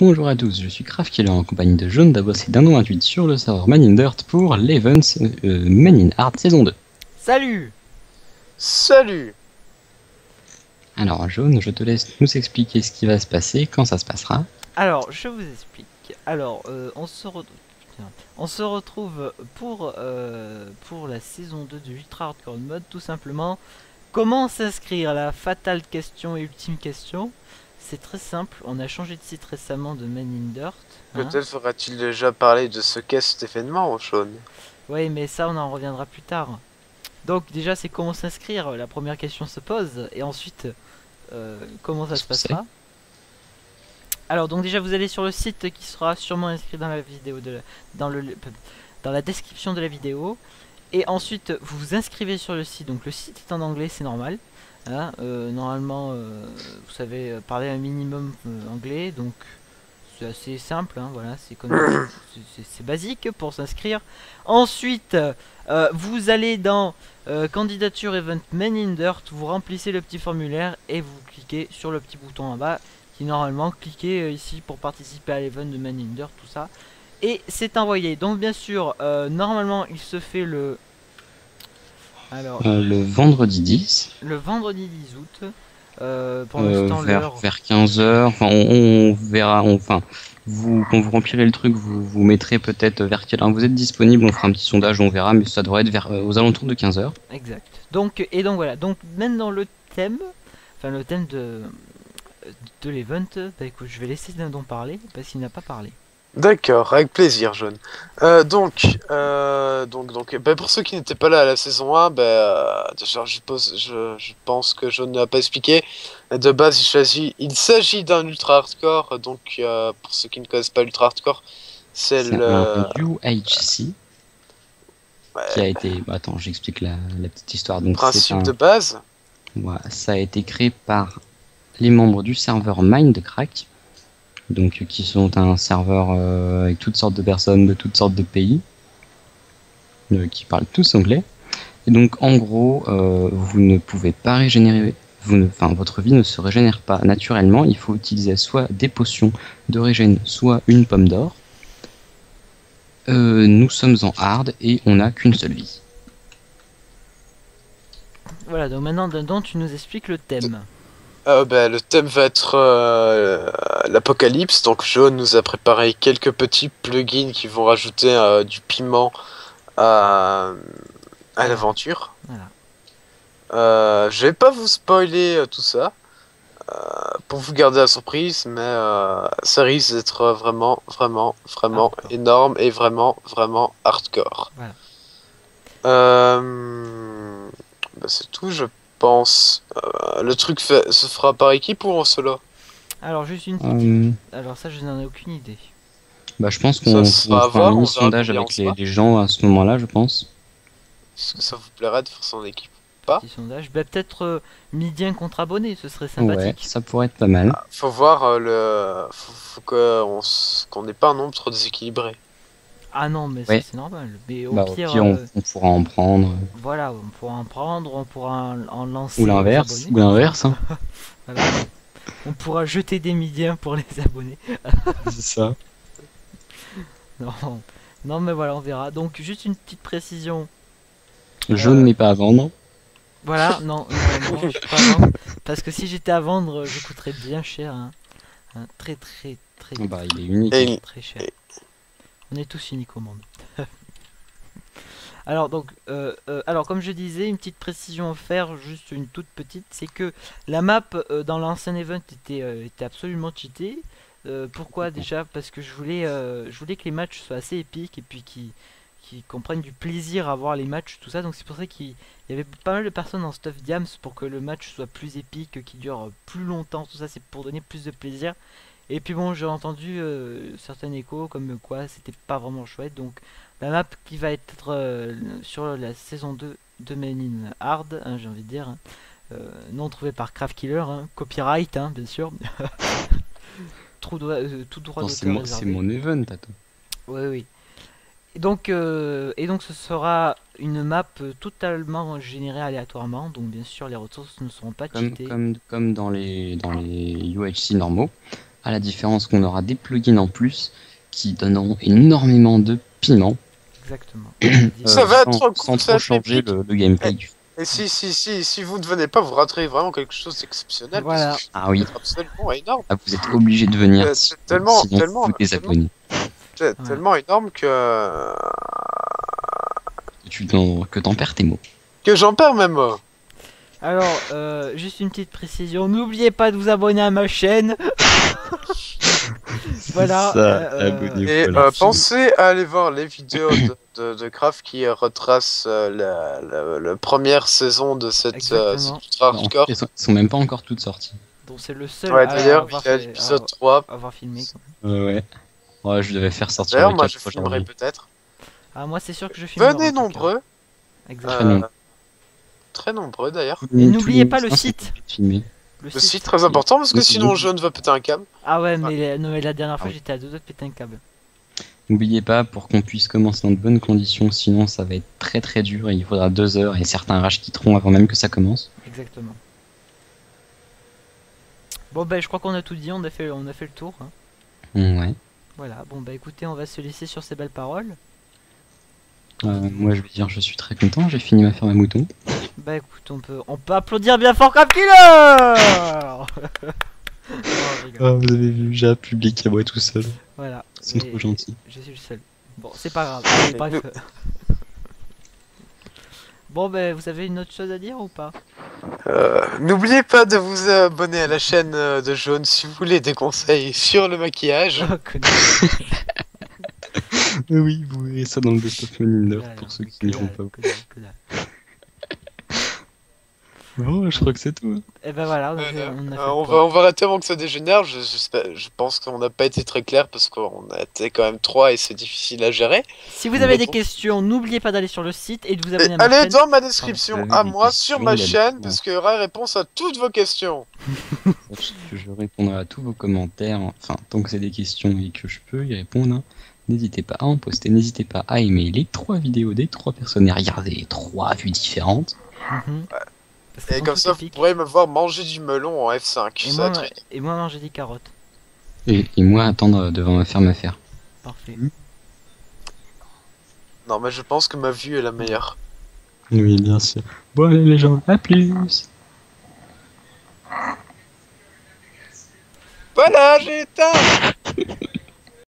Bonjour à tous, je suis Craftkiller en compagnie de Jaune Davos et d'un sur le serveur Man in Dirt pour l'Events Man in Hard saison 2. Salut! Salut! Alors Jaune, je te laisse nous expliquer ce qui va se passer, quand ça se passera. Alors, je vous explique. Alors, on se retrouve pour la saison 2 du Ultra Hardcore Mode, tout simplement. Comment s'inscrire? La fatale question et ultime question. C'est très simple, on a changé de site récemment de Man in Dirt. Hein. Peut-être faudra-t-il déjà parler de ce qu'est cet événement, Sean. Oui, mais ça, on en reviendra plus tard. Donc, déjà, c'est comment s'inscrire? La première question se pose, et ensuite, comment ça se passera? Alors donc déjà vous allez sur le site qui sera sûrement inscrit dans la vidéo dans la description de la vidéo, et ensuite vous vous inscrivez sur le site. Donc le site est en anglais, c'est normal. Hein, normalement vous savez parler un minimum anglais, donc c'est assez simple. Hein, voilà, c'est comme c'est basique pour s'inscrire. Ensuite vous allez dans candidature event Man in Dirt, vous remplissez le petit formulaire et vous cliquez sur le petit bouton en bas qui normalement cliquez ici pour participer à l'event de Man in Dirt, tout ça, et c'est envoyé. Donc bien sûr normalement il se fait le le vendredi 10. Le vendredi 10 août. Pour l'instant vers 15h, enfin on verra, enfin quand vous remplirez le truc, vous mettrez peut-être vers quelle heure vous êtes disponible, on fera un petit sondage, on verra, mais ça devrait être vers aux alentours de 15h. Exact. Donc voilà, donc même dans le thème, enfin le thème de l'event, bah écoute, je vais laisser Dindon parler parce qu'il n'a pas parlé. D'accord, avec plaisir, Jaune. Donc, pour ceux qui n'étaient pas là à la saison 1, déjà, je pense que Jaune n'a pas expliqué. De base, il s'agit d'un ultra hardcore. Donc, pour ceux qui ne connaissent pas l'ultra hardcore, c'est un UHC qui a été. Attends, j'explique la petite histoire. Donc, principe de base. Ouais, ça a été créé par les membres du serveur Mindcrack. Donc qui sont un serveur avec toutes sortes de personnes de toutes sortes de pays qui parlent tous anglais. Et donc en gros vous ne pouvez pas régénérer, votre vie ne se régénère pas naturellement, il faut utiliser soit des potions de régène, soit une pomme d'or. Nous sommes en hard et on n'a qu'une seule vie. Voilà, donc maintenant Dindon, tu nous expliques le thème. Le thème va être l'apocalypse. Donc Jaune nous a préparé quelques petits plugins qui vont rajouter du piment à l'aventure. Voilà. Je vais pas vous spoiler tout ça pour vous garder la surprise, mais ça risque d'être vraiment hardcore. Énorme et vraiment hardcore. Voilà. C'est tout, je pense. Le truc se fera par équipe ou en solo? Alors juste une petite... Alors ça je n'en ai aucune idée. Je pense qu'on fera un mini sondage avec les gens à ce moment là, je pense. Est-ce que ça vous plairait de faire ça en équipe ou pas? Petit sondage, peut-être midien contre abonné, ce serait sympathique. Ouais, ça pourrait être pas mal. Faut voir faut qu'on n'ait pas un nombre trop déséquilibré. Ah non, mais ouais. C'est normal. Mais au pire, on pourra en prendre. Voilà, on pourra en prendre, on pourra en lancer. Ou l'inverse. Hein. Voilà. On pourra jeter des midiens pour les abonnés. C'est ça. Non, mais voilà, on verra. Donc, juste une petite précision. Jaune n'est pas à vendre. Voilà, non, je suis pas à vendre. Parce que si j'étais à vendre, je coûterais bien cher. Hein. Très. Il est unique. Très cher. On est tous uniques au monde. Alors donc, comme je disais, une petite précision à faire, juste une toute petite, c'est que la map dans l'ancien event était absolument cheatée. Pourquoi déjà? Parce que je voulais que les matchs soient assez épiques et puis qu'on prenne du plaisir à voir les matchs, tout ça. Donc c'est pour ça qu'il y avait pas mal de personnes en stuff diams pour que le match soit plus épique, qu'il dure plus longtemps, tout ça, c'est pour donner plus de plaisir. Et puis bon, j'ai entendu certains échos comme quoi c'était pas vraiment chouette. Donc la map qui va être sur la saison 2 de Man in Hard, hein, j'ai envie de dire, hein, non trouvé par Craftkiller, hein, copyright, hein, bien sûr. tout droit d'auteur. C'est mon event, attends. Oui. Et donc ce sera une map totalement générée aléatoirement, donc bien sûr les ressources ne seront pas cheatées. Comme dans les UHC normaux. à la différence qu'on aura des plugins en plus qui donneront énormément de piment. Exactement. Ça va être sans, trop cool, sans ça trop va être changer épique. le gameplay. Et si vous ne venez pas, vous raterez vraiment quelque chose d'exceptionnel. Voilà. Parce que Ah oui, c'est absolument énorme. ah, vous êtes obligé de venir, C'est tellement sinon vous désabonnez. tellement énorme Que t'en perds tes mots. que j'en perds même. Alors, juste une petite précision, n'oubliez pas de vous abonner à ma chaîne. Voilà. abonnez-vous. Et Voilà. pensez à aller voir les vidéos de Craft qui retracent la première saison de cette Exactement. Ultra En Hardcore. fait, ils sont même pas encore toutes sorties. Donc c'est le seul Ouais, à d'ailleurs, avoir il y a fait- l'épisode 3. à avoir filmé. Ouais. Ouais, je devais faire sortir D'ailleurs, le moi 4 je filmerai aujourd'hui. peut-être. Ah, moi c'est sûr que je filmerai. Venez en tout cas. nombreux. Exactement. Très nombreux d'ailleurs. Et n'oubliez pas le Tous site. sont filmés. Le site très important parce que Oui, sinon oui. Jaune va péter un câble. Ah ouais, non, mais la dernière fois Ah oui. j'étais à deux doigts de péter un câble. N'oubliez pas, pour qu'on puisse commencer dans de bonnes conditions, sinon ça va être très très dur et il faudra 2 heures et certains rages quitteront avant même que ça commence. Exactement. Bon bah je crois qu'on a tout dit, on a fait le tour. Hein. Ouais. Voilà, bon bah écoutez, on va se laisser sur ces belles paroles. Moi je vais dire je suis très content, j'ai fini ma ferme à moutons. Bah écoute, on peut applaudir bien fort Crab Killer. Non, je rigole. vous avez vu, j'ai un public à moi tout seul. Voilà. Ils sont Et- trop gentils. Je suis le seul. Bon, c'est pas grave. Allez, bref. Bon, ben, vous avez une autre chose à dire ou pas? N'oubliez pas de vous abonner à la chaîne de Jaune si vous voulez des conseils sur le maquillage. Oh, connard. Oui, vous verrez ça dans le Best of Maninder Voilà, pour ceux qui que n'iront dalle, pas. que dalle. Bon, je crois que c'est tout. Et ben voilà, on a fait, On va arrêter avant que ça dégénère. Je pense qu'on n'a pas été très clair parce qu'on a été quand même 3 et c'est difficile à gérer. Si vous avez des Bon. questions, n'oubliez pas d'aller sur le site et de vous Et abonner à ma allez chaîne. dans ma description Pardon, à vous avez moi des sur questions, ma il y a des chaîne questions. parce qu'il y aura réponse à toutes vos questions. Sachez que je répondrai à tous vos commentaires, enfin, tant que c'est des questions et que je peux y répondre. N'hésitez pas à en poster, n'hésitez pas à aimer les 3 vidéos des 3 personnes et regarder les 3 vues différentes. Mhm. Parce qu'elles Et sont comme toutes ça, vous épiques. pourrez me voir manger du melon en F5. Et Ça moi, va être- et moi manger des carottes. Et moi attendre devant ma ferme à faire. Parfait. Non, mais je pense que ma vue est la meilleure. Oui, bien sûr. Bon, allez les gens, à plus! Voilà, j'ai éteint.